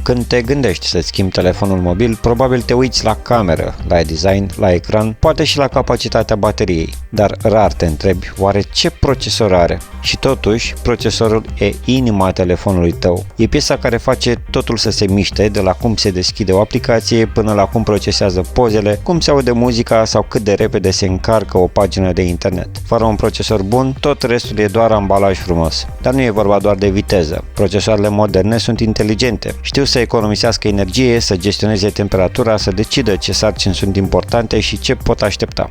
Când te gândești să-ți schimbi telefonul mobil, probabil te uiți la cameră, la design, la ecran, poate și la capacitatea bateriei, dar rar te întrebi oare ce procesor are. Și totuși, procesorul e inima telefonului tău. E piesa care face totul să se miște, de la cum se deschide o aplicație până la cum procesează pozele, cum se aude muzica sau cât de repede se încarcă o pagină de internet. Fără un procesor bun, tot restul e doar ambalaj frumos. Dar nu e vorba doar de viteză. Procesoarele moderne sunt inteligente. Știu să economisească energie, să gestioneze temperatura, să decidă ce sarcini sunt importante și ce pot aștepta.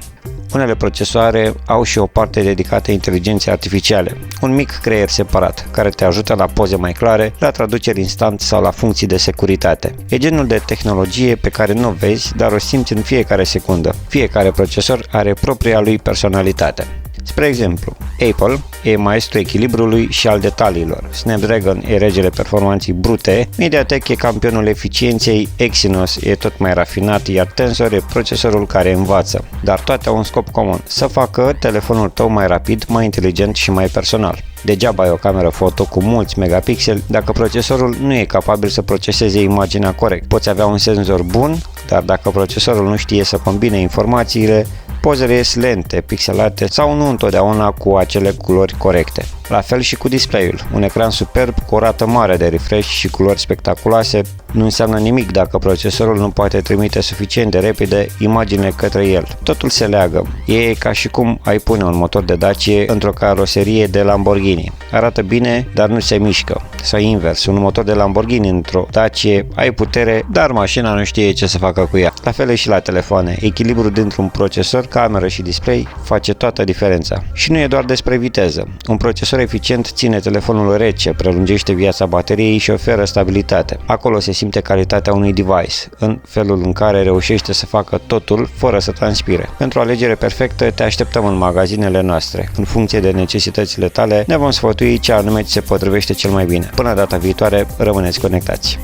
Unele procesoare au și o parte dedicată inteligenței artificiale, un mic creier separat, care te ajută la poze mai clare, la traduceri instant sau la funcții de securitate. E genul de tehnologie pe care nu o vezi, dar o simți în fiecare secundă. Fiecare procesor are propria lui personalitate. Spre exemplu, Apple e maestrul echilibrului și al detaliilor, Snapdragon e regele performanței brute, MediaTek e campionul eficienței, Exynos e tot mai rafinat, iar Tensor e procesorul care învață. Dar toate au un scop comun, să facă telefonul tău mai rapid, mai inteligent și mai personal. Degeaba ai o cameră foto cu mulți megapixeli dacă procesorul nu e capabil să proceseze imaginea corect. Poți avea un senzor bun, dar dacă procesorul nu știe să combine informațiile, pozele ies lente, pixelate sau nu întotdeauna cu acele culori corecte. La fel și cu display-ul. Un ecran superb cu o rată mare de refresh și culori spectaculoase nu înseamnă nimic dacă procesorul nu poate trimite suficient de repede imaginile către el. Totul se leagă. E ca și cum ai pune un motor de Dacia într-o caroserie de Lamborghini. Arată bine, dar nu se mișcă. Sau invers, un motor de Lamborghini într-o Dacia, ai putere, dar mașina nu știe ce să facă cu ea. La fel e și la telefoane. Echilibrul dintr-un procesor, cameră și display face toată diferența. Și nu e doar despre viteză. Un procesor eficient ține telefonul rece, prelungește viața bateriei și oferă stabilitate. Acolo se simte calitatea unui device, în felul în care reușește să facă totul fără să transpire. Pentru o alegere perfectă te așteptăm în magazinele noastre. În funcție de necesitățile tale, ne vom sfătui ce anume ți se potrivește cel mai bine. Până data viitoare, rămâneți conectați!